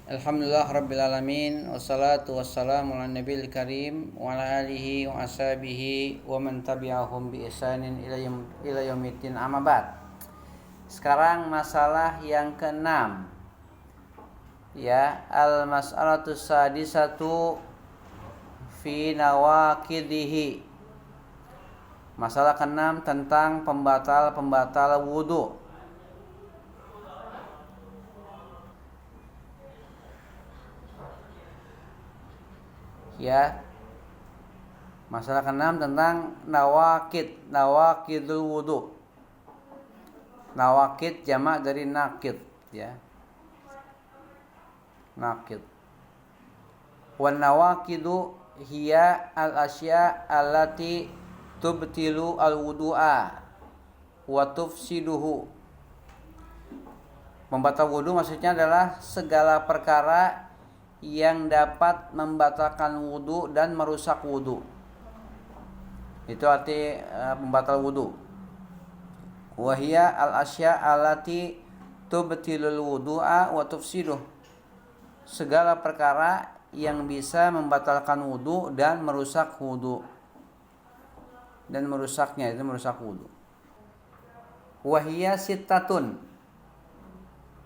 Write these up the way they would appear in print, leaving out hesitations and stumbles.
Alhamdulillah Rabbil Alamin. Wassalatu wassalamu ala nabiyil karim wa ala alihi wa ashabihi wa man tabi'ahum bi ihsanin ila yaumiddin, amma ba'd. Sekarang masalah yang keenam, ya, al-mas'alatu sadisatu fi nawaqidihi. Masalah keenam tentang pembatal wudu. Ya, masalah keenam tentang nawaqidul wudu. Nawaqid jamak dari naqid, ya. Naqid. Wan nawaqidu hiya al-asya allati tubtilu al-wudu'a wa tufsiduhu. Membatal wudu maksudnya adalah segala perkara yang dapat membatalkan wudu dan merusak wudu. Itu arti pembatal wudu. Wahia al-asya allati tubtilul wudu'a wa tufsiduh. Segala perkara yang bisa membatalkan wudu dan merusak wudu. Dan merusaknya itu merusak wudu. Wahia sittatun.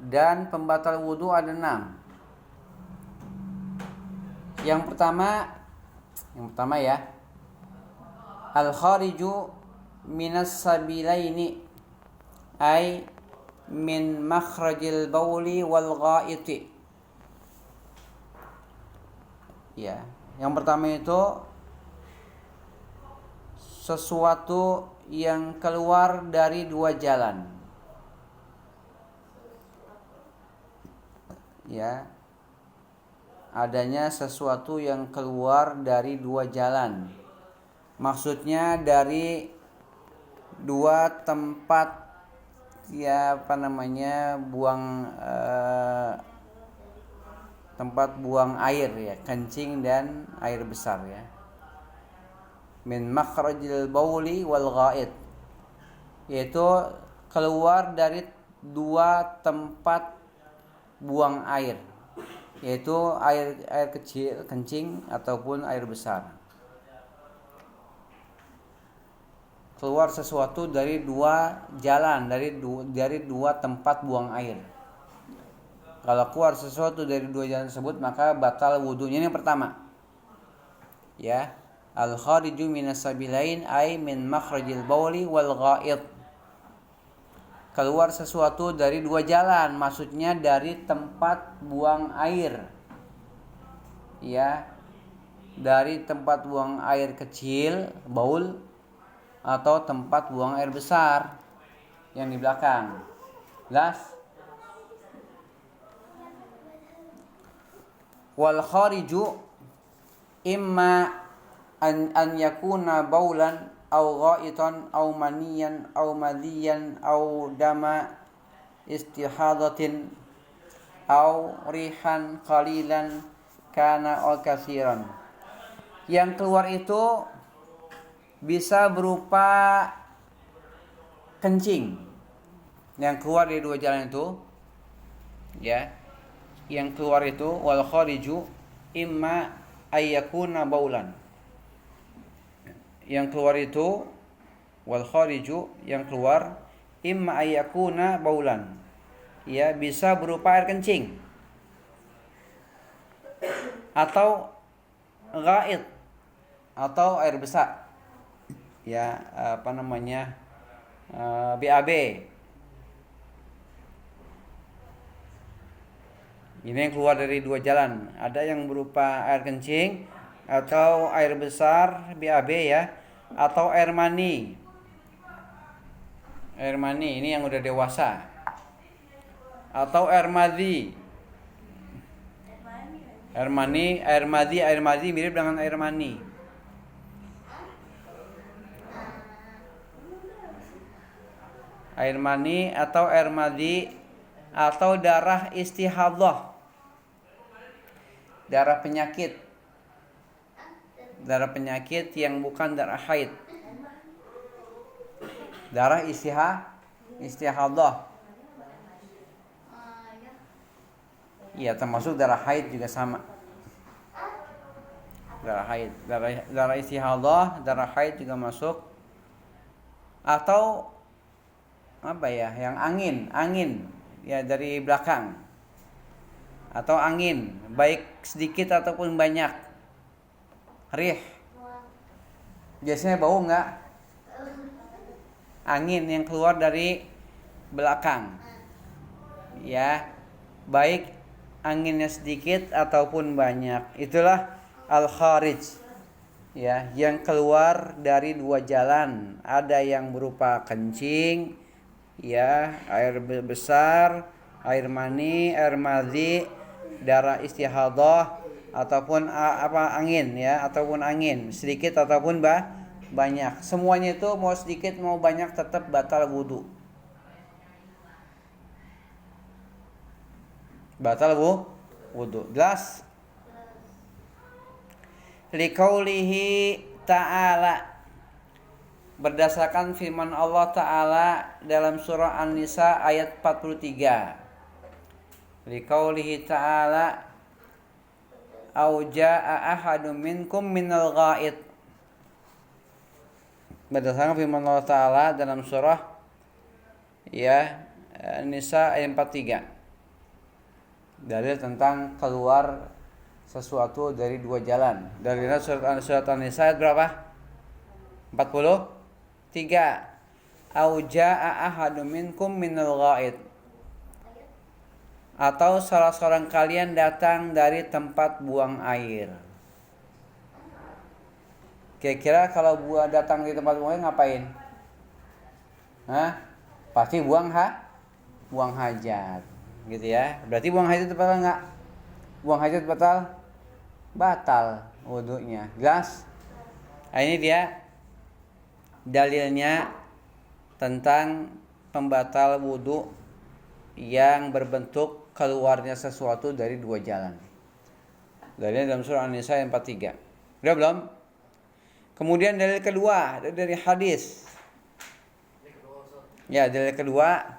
Dan pembatal wudu ada 6. Yang pertama ya, al-khariju minas sabilaini ay min makhrajil bauli wal ghaiti. Ya, yang pertama itu sesuatu yang keluar dari dua jalan. Ya, adanya sesuatu yang keluar dari dua jalan. Maksudnya dari dua tempat, tempat buang air, ya, kencing dan air besar, ya. Min makhrajil bauli wal ghaid, yaitu keluar dari dua tempat buang air, yaitu air kecil kencing ataupun air besar. Keluar sesuatu dari dua jalan, dari dua tempat buang air. Kalau keluar sesuatu dari dua jalan tersebut maka batal wudunya. Ini yang pertama, ya, al-khariju minas sabilain ay min makhrajil bauli wal ghaid. Keluar sesuatu dari dua jalan, maksudnya dari tempat buang air, ya, dari tempat buang air kecil, baul, atau tempat buang air besar yang di belakang. Jelas? Wal khariju imma an yakuna baulan aw ghaitan aw maniyan aw madiyan aw dama istihadatin aw rihan qalilan kana aw katsiran. Yang keluar itu bisa berupa kencing yang keluar dari dua jalan itu, ya. Yang keluar itu wal khariju imma ayyakuna baulan. Yang keluar itu wal khariju, yang keluar, imma ayyakuna baulan, ya, bisa berupa air kencing atau ghaid atau air besar, ya, BAB. Ini yang keluar dari dua jalan. Ada yang berupa air kencing atau air besar, BAB, ya, atau air mani. Air mani ini yang udah dewasa. Atau air madhi. Air madhi mirip dengan air mani. Air mani atau air madhi atau darah istihadah, darah penyakit yang bukan darah haid, darah istihadah, Ya, termasuk darah haid juga sama. Darah haid, darah istihadah, darah haid juga masuk. Atau apa ya, yang angin ya dari belakang. Atau angin, baik sedikit ataupun banyak. Rih. Biasanya bau nggak? Angin yang keluar dari belakang. Ya, baik anginnya sedikit ataupun banyak. Itulah al-kharij. Ya, yang keluar dari dua jalan. Ada yang berupa kencing, ya, air besar, air mani, air madhi, darah istihadah, ataupun angin, ya, ataupun angin sedikit ataupun banyak. Semuanya itu mau sedikit mau banyak tetap batal wudu. Batal wudu. Jelas? Liqaulihi ta'ala, berdasarkan firman Allah Ta'ala dalam surah An-Nisa ayat 43. Liqaulihi ta'ala, au jaa'a ahadum minkum minal ghaid. Berdasarkan firman Allah Ta'ala dalam surah An-Nisa ayat 43. Dalil tentang keluar sesuatu dari dua jalan. Dalilnya surat An-Nisa ayat berapa? 43. Au jaa'a ahadum minkum minal ghaid. Atau salah seorang kalian datang dari tempat buang air. Kira-kira kalau datang di tempat buang air ngapain? Pasti buang hajat. Gitu ya. Berarti buang hajat batal enggak? Buang hajat batal wudunya. Jelas? Nah, ini dia dalilnya tentang pembatal wudu yang berbentuk keluarnya sesuatu dari dua jalan. Dalilnya dalam surah An-Nisa 43. Udah belum? Kemudian dalil kedua dari hadis. Ya, dalil kedua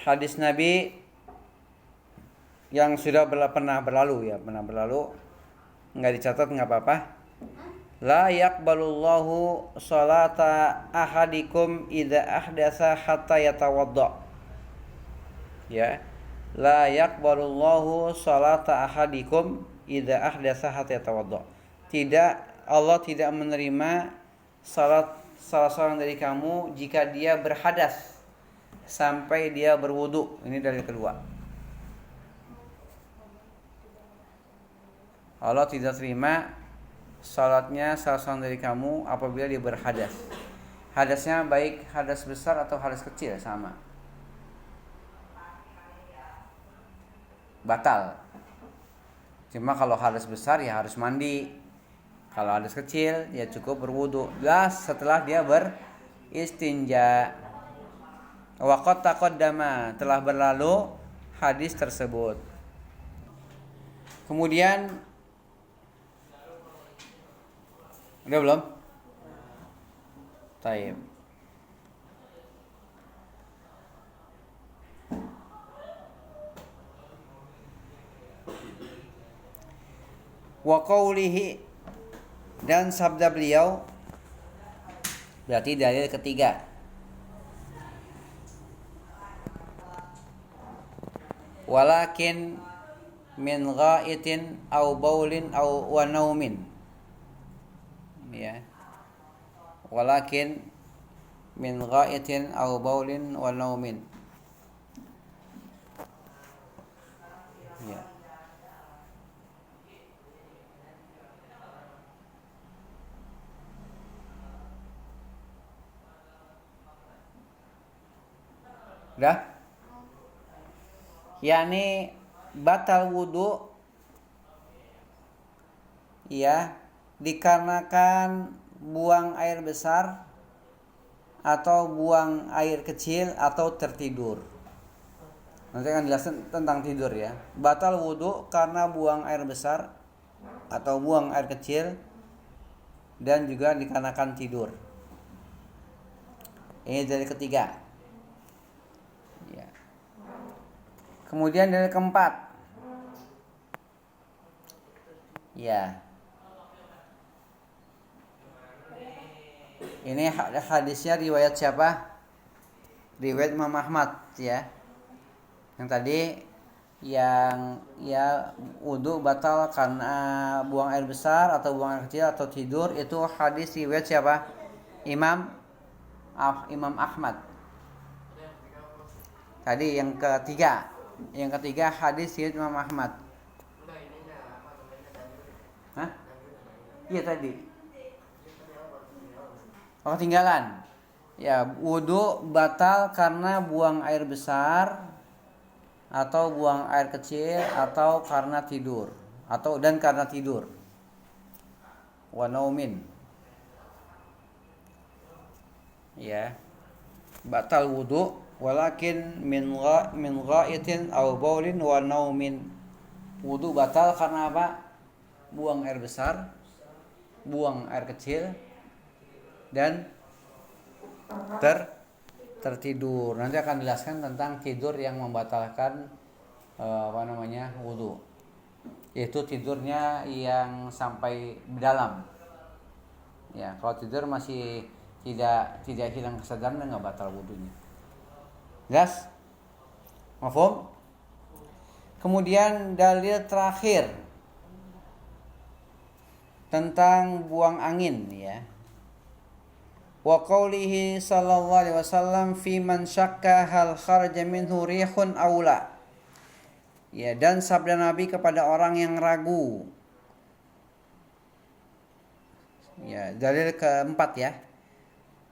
hadis Nabi yang sudah pernah berlalu, nggak dicatat nggak apa-apa. La yaqbalullahu salata ahadikum idza ahdatsa hatta yatawadda. Ya. La yaqbalullahu salata ahadikum idza ahdatsa hatta yatawadda. Allah tidak menerima salat salah seorang dari kamu jika dia berhadas sampai dia berwudu. Ini dalil kedua. Allah tidak terima salatnya salah seorang dari kamu apabila dia berhadas. Hadasnya baik hadas besar atau hadas kecil sama. Batal. Cuma kalau hadas besar ya harus mandi. Kalau hadas kecil ya cukup berwudu. Jelas setelah dia beristinja. Waqad taqaddama, telah berlalu hadis tersebut. Kemudian udah belum? Taib. Wa qawlihi, dan sabda beliau, berarti dalil ketiga. Walakin min ghaitin au baulin au wa naumin. Ya. Walakin min ghaitin au baulin wa naumin. Ya. Udah? Yani batal wudu ya dikarenakan buang air besar atau buang air kecil atau tertidur. Nanti akan jelasin tentang tidur ya. Batal wudu karena buang air besar atau buang air kecil dan juga dikarenakan tidur. Ini dari ketiga. Ya. Kemudian dalil keempat. Ya. Ini hadisnya riwayat siapa? Riwayat Imam Ahmad ya. Yang tadi yang ya wudu batal karena buang air besar atau buang air kecil atau tidur, itu hadis riwayat siapa? Imam Ahmad. Tadi yang ketiga hadis riwayat Imam Ahmad. Hah? Iya tadi. Oh, ketinggalan. Ya, wudu batal karena buang air besar atau buang air kecil atau karena tidur dan karena tidur. Wa naumin. Ya. Batal wudu walakin min ghaitin aw baulin wa naumin. Wudu batal karena apa? Buang air besar, buang air kecil, dan tertidur. Nanti akan dijelaskan tentang tidur yang membatalkan wudu. Yaitu tidurnya yang sampai dalam. Ya, kalau tidur masih tidak hilang kesadaran, enggak batal wudunya. Jelas? Mafhum? Kemudian dalil terakhir tentang buang angin ya. Wa qaulihi sallallahu alaihi wasallam fi man syakka hal kharaja minhu rihun aula. Ya, dan sabda Nabi kepada orang yang ragu. Ya, dalil keempat ya.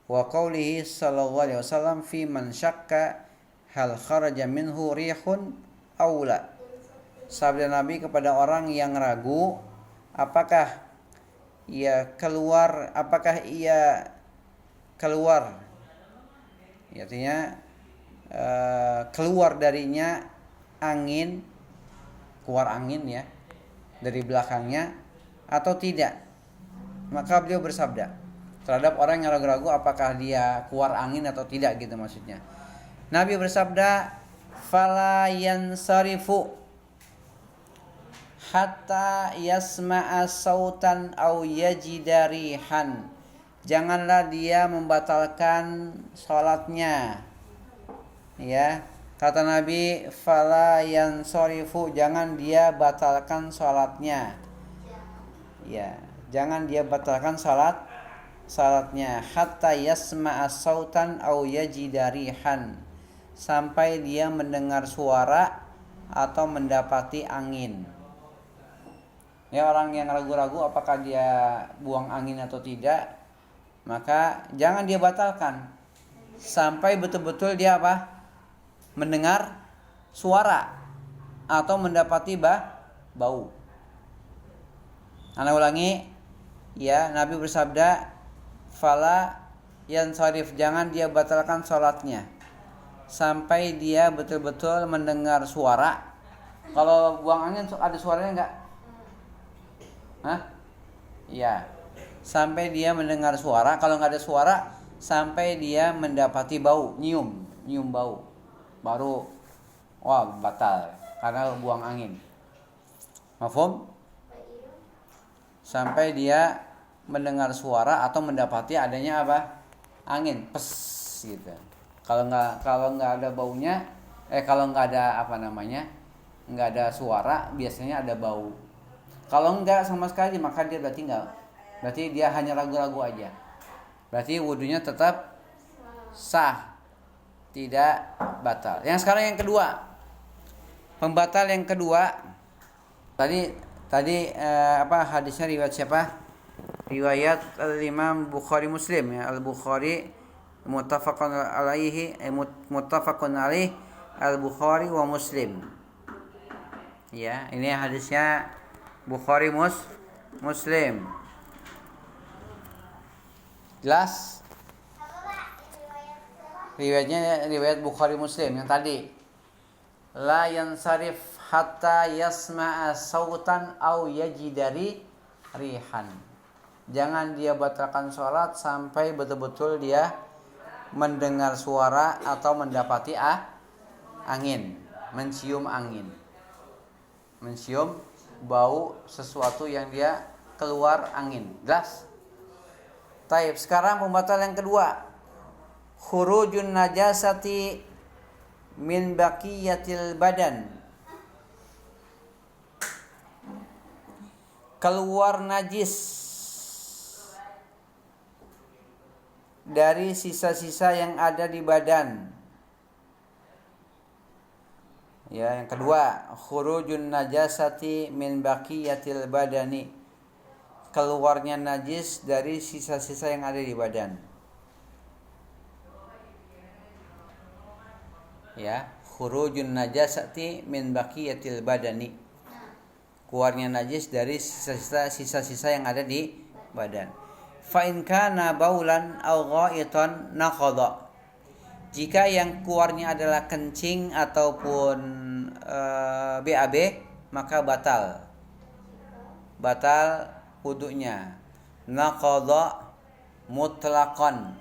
Wa qaulihi sallallahu alaihi wasallam fi man syakka hal kharaja minhu rihun aula. Sabda Nabi kepada orang yang ragu apakah ia keluar artinya keluar darinya keluar angin ya dari belakangnya atau tidak. Maka beliau bersabda terhadap orang yang ragu-ragu apakah dia keluar angin atau tidak gitu maksudnya. Nabi bersabda, "Fala yansarifu hatta yasma'a sautan aw yajida rihan." Janganlah dia membatalkan salatnya. Ya, kata Nabi, "Fala yansarifu," jangan dia batalkan salatnya. Ya, jangan dia batalkan salatnya hatta yasma'a sautan aw yajida rihan, sampai dia mendengar suara atau mendapati angin. Ya, orang yang ragu-ragu apakah dia buang angin atau tidak, maka jangan dia batalkan sampai betul-betul dia mendengar suara atau mendapati bau. Ana ulangi ya, Nabi bersabda, "Fala yansarif," jangan dia batalkan salatnya sampai dia betul-betul mendengar suara. Kalau buang angin ada suaranya enggak? Hah? Iya. Sampai dia mendengar suara. Kalau enggak ada suara, sampai dia mendapati bau, nyium bau. Baru batal karena buang angin. Mafhum? Sampai dia mendengar suara atau mendapati adanya angin, pes gitu. Kalau nggak ada baunya, kalau nggak ada nggak ada suara, biasanya ada bau. Kalau nggak sama sekali, maka dia berarti dia hanya ragu-ragu aja. Berarti wudunya tetap sah, tidak batal. Yang sekarang yang kedua, pembatal yang kedua. Tadi hadisnya riwayat siapa? Riwayat Imam Bukhari Muslim ya. Al-Bukhari muttafaqun alaihi Al-Bukhari wa Muslim. Ya, ini hadisnya Bukhari Muslim. Jelas? Riwayat Bukhari Muslim yang tadi. La yansarif hatta yasma'a sautan aw yajidari rihan. Jangan dia batalkan sholat sampai betul-betul dia mendengar suara atau mendapati angin. mencium angin, mencium bau sesuatu yang dia keluar angin. Jelas? Taib. Sekarang pembatal yang kedua, khurujun najasati min baqiyatil badan. Keluar najis dari sisa-sisa yang ada di badan. Ya, yang kedua, khurujun najasati min baqiyatil badani. Keluarnya najis dari sisa-sisa yang ada di badan. Ya, khurujun najasati min baqiyatil badani. Keluarnya najis dari sisa-sisa yang ada di badan. Fa in kana baulan aw ghaitan naqadha. Jika yang keluarnya adalah kencing ataupun BAB, maka batal wudunya. Naqadha mutlaqan.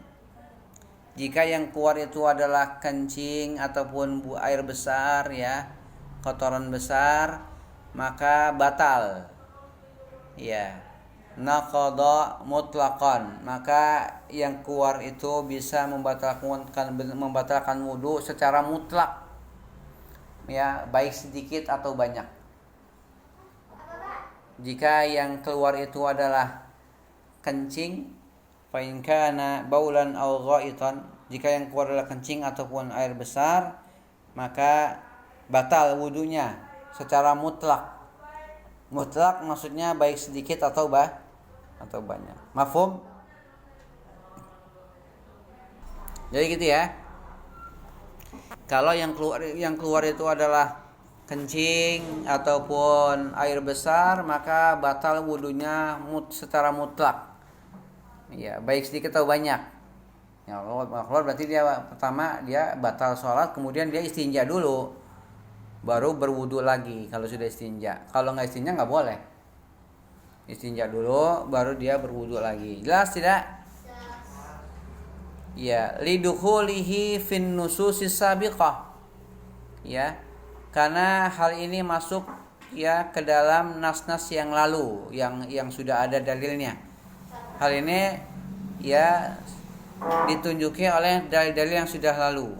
Jika yang keluar itu adalah kencing ataupun air besar, ya, kotoran besar, maka batal. Ya, naqadha mutlaqan, maka yang keluar itu bisa membatalkan wudu secara mutlak. Ya, baik sedikit atau banyak. Jika yang keluar itu adalah kencing, fa in kana baulan aw ghaitan, jika yang keluar adalah kencing ataupun air besar, maka batal wudunya secara mutlak. Mutlak maksudnya baik sedikit atau banyak. Mafhum? Jadi gitu ya. Kalau yang keluar itu adalah kencing ataupun air besar, maka batal wudunya secara mutlak. Ya, baik sedikit atau banyak. Ya, kalau keluar berarti dia pertama dia batal sholat, kemudian dia istinja dulu, baru berwudu lagi kalau sudah istinja. Kalau nggak istinja nggak boleh. Istinja dulu, baru dia berwudu lagi. Jelas tidak? Ya, lidukhulihi fin nususis sabiqah. Ya, karena hal ini masuk ya ke dalam nas-nas yang lalu, yang sudah ada dalilnya. Hal ini ya ditunjuki oleh dalil-dalil yang sudah lalu.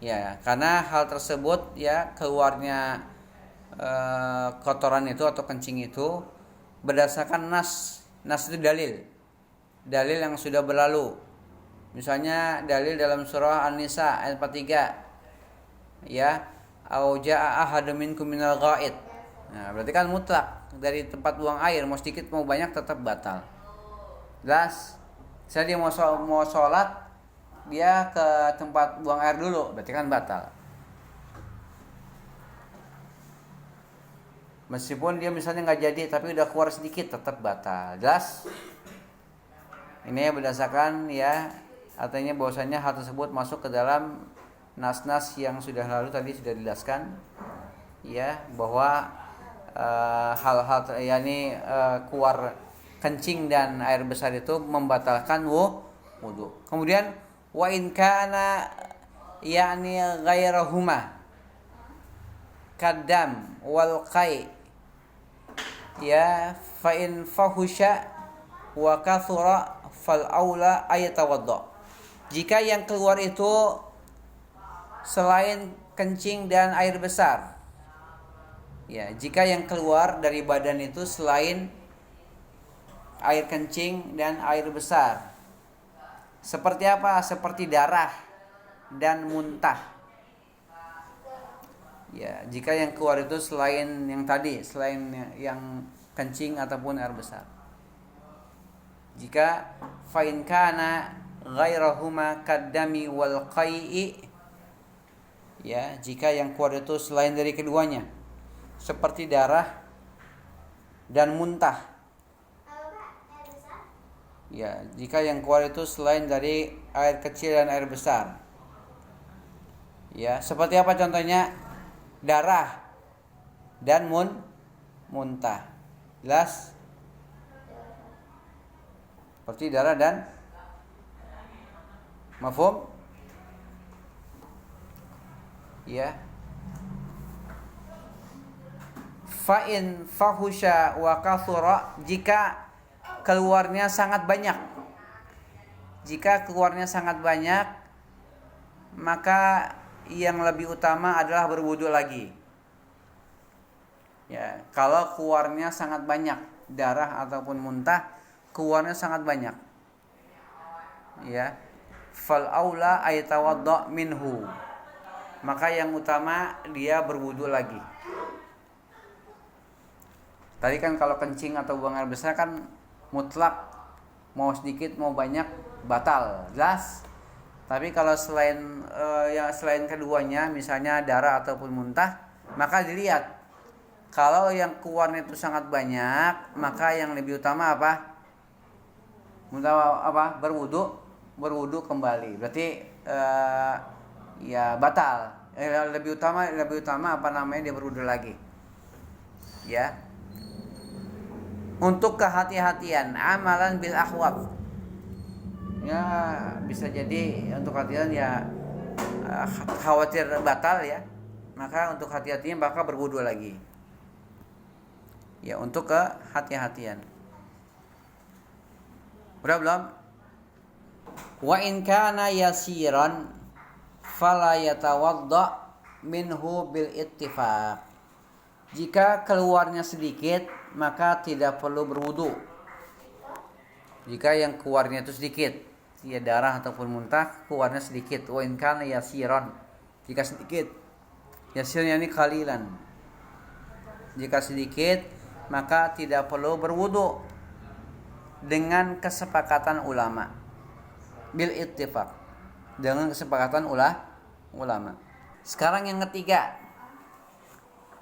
Ya, karena hal tersebut ya keluarnya kotoran itu atau kencing itu berdasarkan nas. Nas itu dalil yang sudah berlalu. Misalnya dalil dalam surah An-Nisa ayat 43. Ya, au jaa ahadun minkum minal ghaid. Nah, berarti kan mutlak, dari tempat buang air mau sedikit mau banyak tetap batal. Jelas? Misalnya dia mau sholat, dia ke tempat buang air dulu, berarti kan batal. Meskipun dia misalnya nggak jadi, tapi udah keluar sedikit, tetap batal. Jelas? Ini berdasarkan ya, artinya bahwasanya hal tersebut masuk ke dalam nas-nas yang sudah lalu tadi sudah dijelaskan, ya, bahwa hal-hal yakni keluar kencing dan air besar itu membatalkan wudu. Kemudian wa in kana yakni ghairahuma kadam wal qai, ya, fa in fahusha wa kathura fal aula ayatawadda. Jika yang keluar itu selain kencing dan air besar, ya, jika yang keluar dari badan itu selain air kencing dan air besar, seperti apa? Seperti darah dan muntah. Ya, jika yang keluar itu selain yang tadi, selain yang kencing ataupun air besar. Jika fa in kana ghairahuma kaddami wal qai'i, ya, jika yang keluar itu selain dari keduanya, seperti darah dan muntah. Ya, jika yang keluar itu selain dari air kecil dan air besar. Ya, seperti apa contohnya? Darah dan muntah. Jelas? Seperti darah dan mafhum? Ya. Fa in fahusha wa kathura, jika keluarnya sangat banyak. Jika keluarnya sangat banyak, maka yang lebih utama adalah berwudu lagi. Ya, kalau keluarnya sangat banyak, darah ataupun muntah keluarnya sangat banyak. Ya. Fal aula ayatawadda minhu. Maka yang utama dia berwudu lagi. Tadi kan kalau kencing atau buang air besar kan mutlak, mau sedikit mau banyak batal, jelas. Tapi kalau selain keduanya, misalnya darah ataupun muntah, maka dilihat. Kalau yang keluarnya itu sangat banyak, maka yang lebih utama apa? Berwudu kembali. Berarti ya batal. Lebih utama apa namanya, dia berwudu lagi. Ya. Untuk kehati-hatian, amalan bil akhwat. Ya, bisa jadi untuk hati-hatian ya khawatir batal ya. Maka untuk hati-hatian maka berwudu lagi. Ya, untuk kehati-hatian. Udah belum? Wa in kana yasiran fala yatawadda minhu bil ittifaq. Jika keluarnya sedikit, maka tidak perlu berwudu. Jika yang keluarnya itu sedikit, ya darah ataupun muntah keluarnya sedikit. Wa in kana yasiran, jika sedikit. Yasirnya ini qalilan. Jika sedikit, maka tidak perlu berwudu dengan kesepakatan ulama. Bil ittifaq, dengan kesepakatan ulama. Sekarang yang ketiga,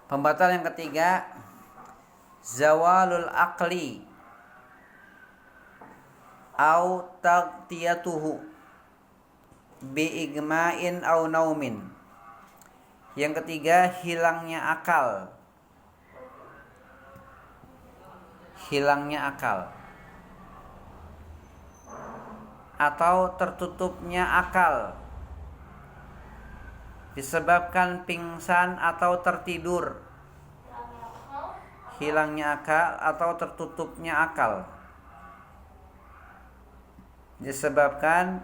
pembatal yang ketiga, zawalul aqli au taghtiyatuhu bi igma'in au naumin. Yang ketiga, hilangnya akal. Atau tertutupnya akal disebabkan pingsan atau tertidur. Hilangnya akal atau tertutupnya akal disebabkan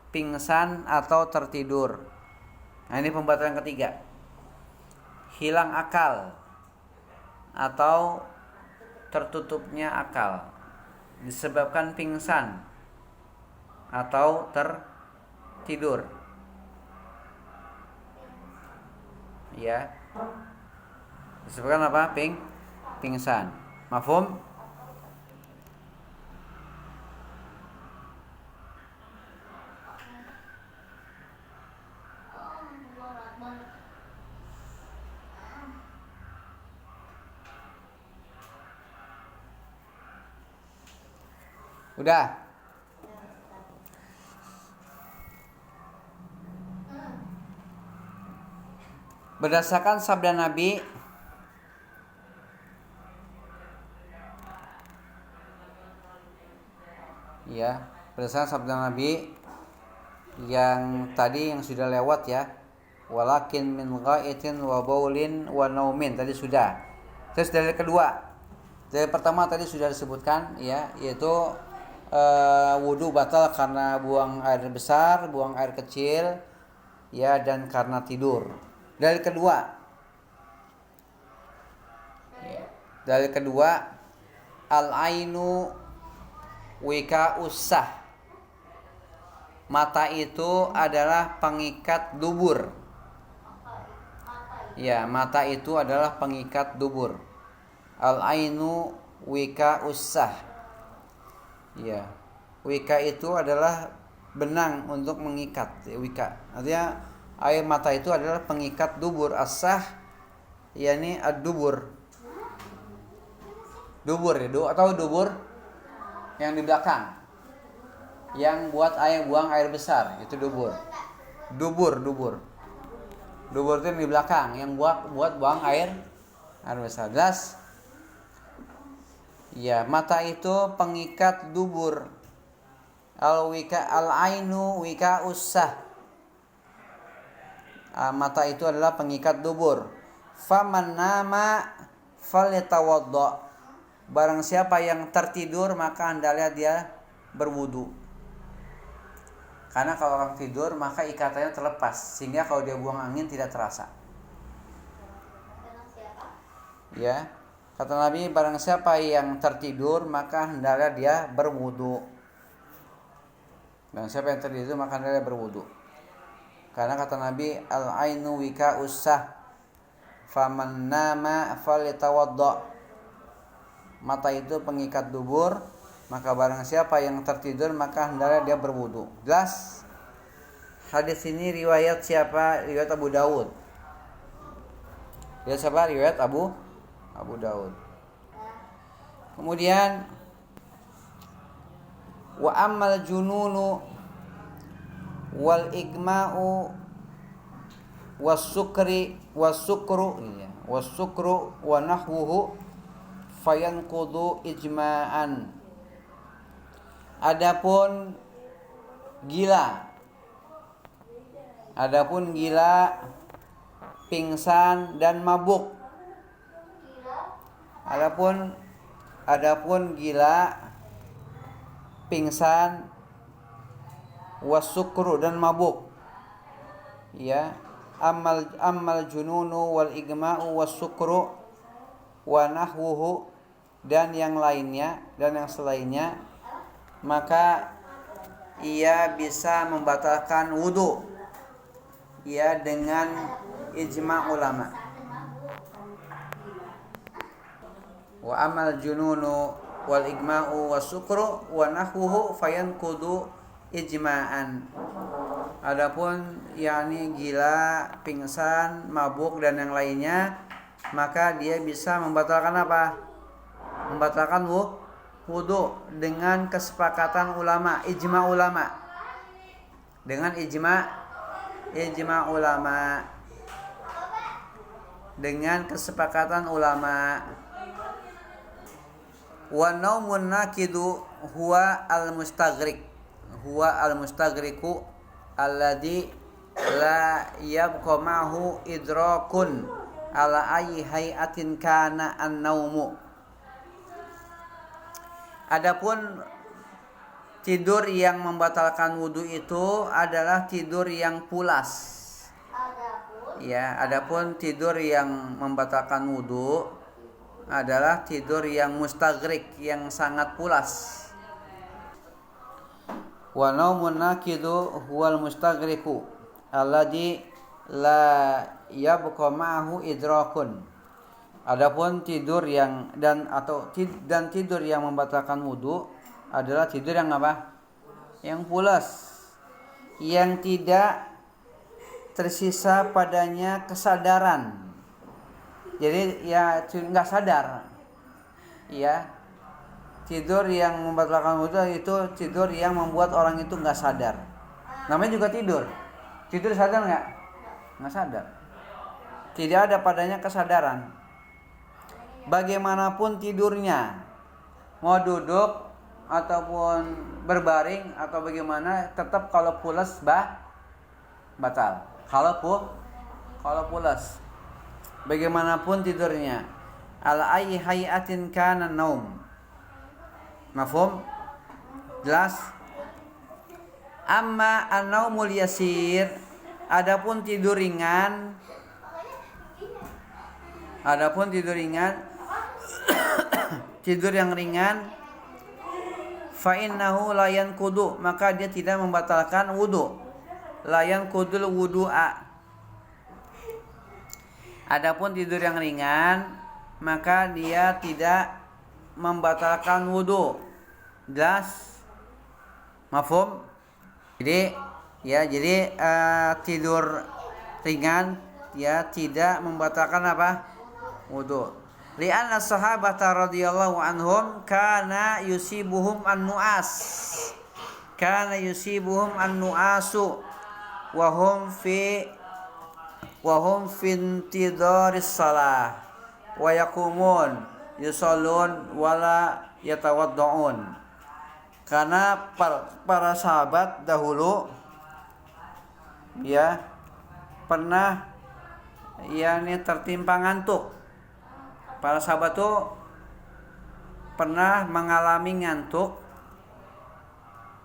pingsan atau tertidur. Nah, ini pembatalan ketiga. Hilang akal atau tertutupnya akal disebabkan pingsan atau tertidur. Ya. Disebabkan apa? Pingsan. Mafhum? Udah. Berdasarkan sabda Nabi, ya, berdasarkan sabda Nabi yang tadi yang sudah lewat ya, walakin min ghaitin wa baulin wa naumin, tadi sudah. Terus dalil kedua, dalil pertama tadi sudah disebutkan ya, yaitu wudu batal karena buang air besar, buang air kecil, ya, dan karena tidur. Dalil kedua, al-ainu wika usah. Mata itu adalah pengikat dubur. Ya, mata itu adalah pengikat dubur. Al-ainu wika usah. Ya, wika itu adalah benang untuk mengikat. Wika, artinya air mata itu adalah pengikat dubur. Asah, yakni ad-dubur. Dubur ya, atau dubur yang di belakang, yang buat buang air besar, itu dubur. Dubur itu yang di belakang, yang buat buang air besar. Jelas? Ya, mata itu pengikat dubur. Al-ainu wika usah. Mata itu adalah pengikat dubur. Faman nama falyatawadda. Barang siapa yang tertidur maka hendaknya dia berwudu. Karena kalau orang tidur maka ikatannya terlepas sehingga kalau dia buang angin tidak terasa. Ya, kata Nabi, barang siapa yang tertidur maka hendaknya dia berwudu. Barang siapa yang tertidur maka hendaknya berwudu. Karena kata Nabi, al-ainu wika usah, faman nama falyatawadda. Mata itu pengikat dubur, maka barang siapa yang tertidur maka hendaknya dia berwudu. Jelas? Hadis ini riwayat siapa? Riwayat Abu Daud. Riwayat siapa? Riwayat Abu Daud. Kemudian wa ammal jununu wal igma'u wasukru wa nahwuhu fayanqudu ijma'an. Adapun gila, pingsan dan mabuk. Adapun gila, pingsan, wasukru dan mabuk. Ya, ammal jununu wal igma'u wasukru wa nahwuhu dan yang lainnya dan yang selainnya, maka ia bisa membatalkan wudu ya dengan ijma' ulama. Wa amal jununu wal igma'u wasukru wa nahwuhu fayanqudu ijma'an. Adapun yakni gila, pingsan, mabuk dan yang lainnya, maka dia bisa membatalkan apa? Membatalkan wudu dengan kesepakatan ulama, ijma' ulama. Dengan ijma' ulama. Dengan kesepakatan ulama. Wa naumun naqidu huwa al-mustaghriqu alladhi la yabqa ma'hu idrakun ala ayyi hay'atin kana an-naumu. Adapun tidur yang membatalkan wudu itu adalah tidur yang pulas. Ya, adapun tidur yang membatalkan wudu adalah tidur yang mustaghriq, yang sangat pulas. Wa naumun naqidu huwal mustaghriqu alladhi la yabqa ma'ahu idrakun. Adapun tidur yang tidur yang membatalkan wudu adalah tidur yang apa? Yang pulas, yang tidak tersisa padanya kesadaran. Jadi ya nggak sadar. Ya, tidur yang membatalkan wudu itu tidur yang membuat orang itu nggak sadar. Namanya juga tidur. Tidur sadar nggak? Nggak sadar. Tidak ada padanya kesadaran. Bagaimanapun tidurnya, mau duduk ataupun berbaring atau bagaimana, tetap kalau pulas batal. Kalau pulas, bagaimanapun tidurnya, ala ayyi hayatin kana naum. Mafhum? Jelas? Amma an-naumul yasir, adapun tidur ringan, tidur yang ringan, fa innahu la yanqudu, maka dia tidak membatalkan wudu. La yanqudul wudu'a. Adapun tidur yang ringan, maka dia tidak membatalkan wudu. Jelas? Mafhum? Jadi tidur ringan ya tidak membatalkan apa? Wudu. Li'anna sahabata radhiyallahu anhum kana yusibuhum an-nu'asu wa hum fi intidaris salah wa yaqumun yusallun wala yatawaddaun. Karena para sahabat dahulu ya pernah tertimpa ngantuk Para sahabat tuh pernah mengalami ngantuk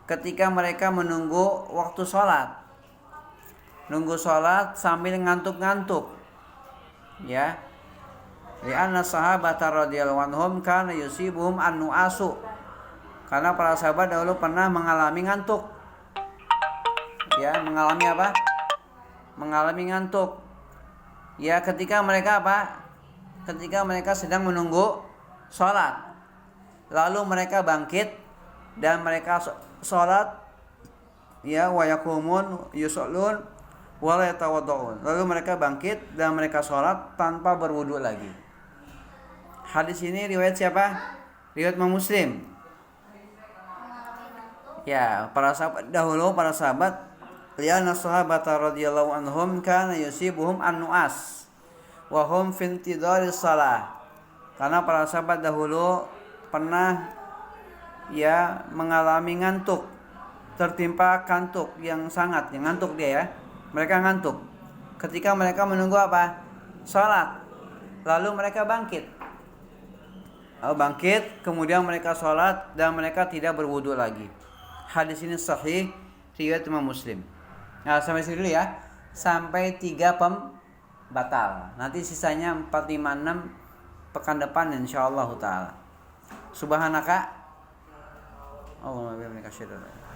ketika mereka menunggu waktu sholat. Nunggu sholat sambil ngantuk-ngantuk. Ya. Li'anna sahabata radhiyallahu anhum kana yusibuhum an-nu'asu. Karena para sahabat dahulu pernah mengalami ngantuk. Ya, mengalami apa? Mengalami ngantuk. Ya, ketika mereka apa? Ketika mereka sedang menunggu sholat. Lalu mereka bangkit dan mereka sholat, ya, wa yaqumun yusallun wa la yatawaddaun. Lalu mereka bangkit dan mereka sholat tanpa berwudu lagi. Hadis ini riwayat siapa? Riwayat Imam Muslim. Ya, para sahabat dahulu, para sahabat, li'anna sahabata radhiyallahu anhum kana yusibuhum an-nu'as wa hum fi intidharis shalah. Karena para sahabat dahulu pernah, ya, mengalami ngantuk, tertimpa kantuk yang sangat, yang ngantuk dia, ya. Mereka ngantuk ketika mereka menunggu apa? Salat. Lalu mereka bangkit. Kemudian mereka salat dan mereka tidak berwudu lagi. Hadis ini sahih riwayat Imam Muslim. Nah, sampai sini dulu ya. Sampai 3 pembatal. Nanti sisanya 4, 5, 6 pekan depan insyaallah taala. Subhanaka Allahumma bihamdika asyhadu an la ilaha illa anta